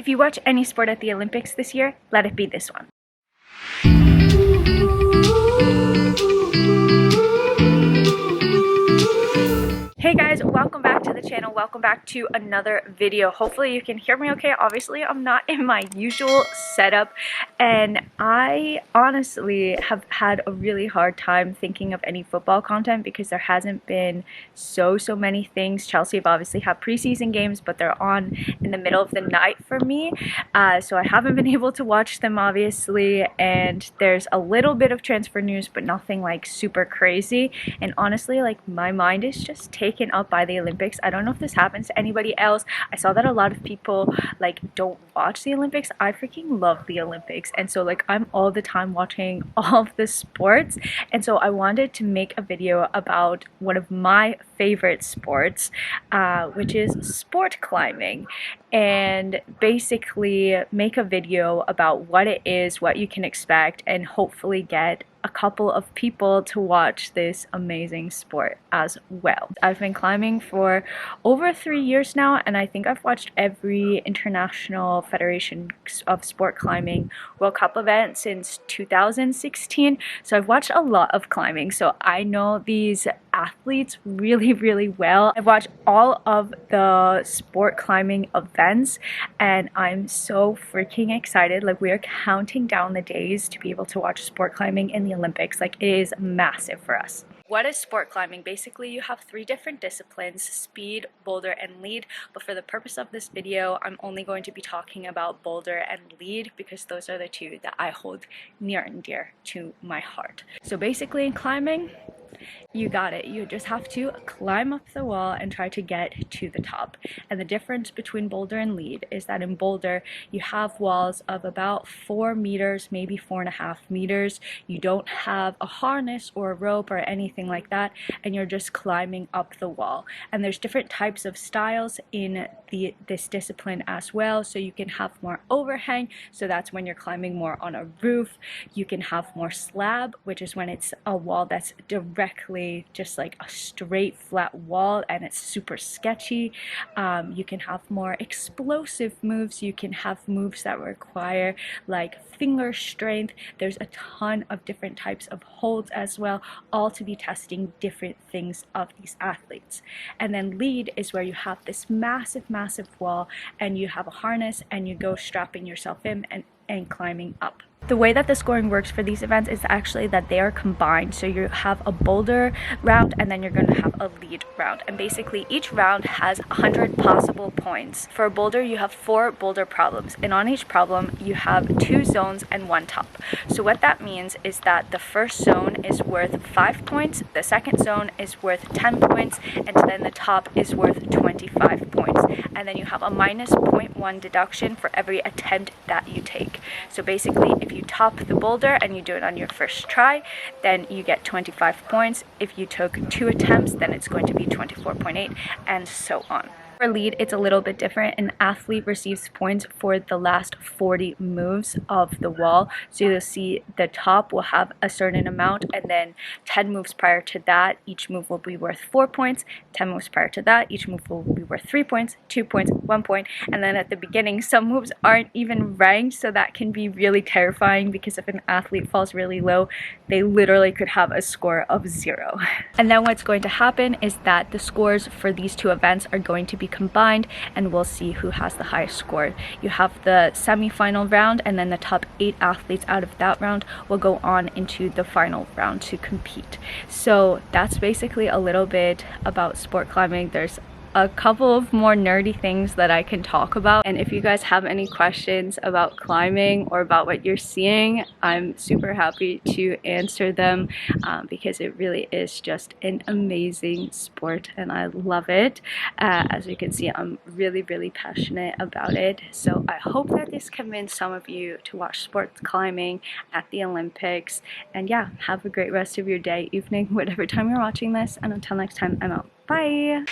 If you watch any sport at the Olympics this year, let it be this one. Hey guys, welcome back to the channel. Welcome back to another video. Hopefully you can hear me okay. Obviously I'm not in my usual setup, and I honestly have had a really hard time thinking of any football content because there hasn't been so many things. Chelsea have obviously had preseason games, but they're on in the middle of the night for me, so I haven't been able to watch them obviously, and there's a little bit of transfer news but nothing like super crazy. And honestly, like, my mind is just taken up by the Olympics. I don't know if this happens to anybody else. I saw that a lot of people like don't watch the Olympics. I freaking love the Olympics, and so like I'm all the time watching all of the sports, and so I wanted to make a video about one of my favorite sports, which is sport climbing, and basically make a video about what it is, what you can expect, and hopefully get a couple of people to watch this amazing sport as well. I've been climbing for over 3 years now, and I think I've watched every International Federation of Sport Climbing World Cup event since 2016, so I've watched a lot of climbing, so I know these athletes really well. I've watched all of the sport climbing events, and I'm so freaking excited. Like, we are counting down the days to be able to watch sport climbing in the Olympics. Like, it is massive for us. What is sport climbing? Basically, you have 3 different disciplines: speed, boulder, and lead. But for the purpose of this video, I'm only going to be talking about boulder and lead because those are the 2 that I hold near and dear to my heart. So basically in climbing, you got it. You just have to climb up the wall and try to get to the top. And the difference between boulder and lead is that in boulder, you have walls of about 4 meters, maybe 4.5 meters. You don't have a harness or a rope or anything like that, and you're just climbing up the wall. And there's different types of styles in this discipline as well. So you can have more overhang, so that's when you're climbing more on a roof. You can have more slab, which is when it's a wall that's directly just like a straight flat wall and it's super sketchy. You can have more explosive moves. You can have moves that require like finger strength. There's a ton of different types of holds as well, all to be testing different things of these athletes. And then lead is where you have this massive wall, and you have a harness, and you go strapping yourself in and climbing up. The way that the scoring works for these events is actually that they are combined. So you have a boulder round, and then you're going to have a lead round. And basically each round has 100 possible points. For a boulder, you have 4 boulder problems. And on each problem, you have 2 zones and 1 top. So what that means is that the first zone is worth 5 points, the second zone is worth 10 points, and then the top is worth 25 points. And then you have a minus 0.1 deduction for every attempt that you take. So basically, if you top the boulder and you do it on your first try, then you get 25 points. If you took 2 attempts, then it's going to be 24.8, and so on. For lead, it's a little bit different. An athlete receives points for the last 40 moves of the wall. So you'll see the top will have a certain amount, and then 10 moves prior to that, each move will be worth 4 points. 10 moves prior to that, each move will be worth 3 points, 2 points, 1 point. And then at the beginning, some moves aren't even ranked, so that can be really terrifying because if an athlete falls really low, they literally could have a score of 0. And then what's going to happen is that the scores for these 2 events are going to be combined, and we'll see who has the highest score. You have the semi-final round, and then the top 8 athletes out of that round will go on into the final round to compete. So that's basically a little bit about sport climbing. There's a couple of more nerdy things that I can talk about, and if you guys have any questions about climbing or about what you're seeing, I'm super happy to answer them because it really is just an amazing sport and I love it. As you can see, I'm really passionate about it, so I hope that this convinced some of you to watch sports climbing at the Olympics. And yeah, have a great rest of your day, evening, whatever time you're watching this, and until next time, I'm out. Bye!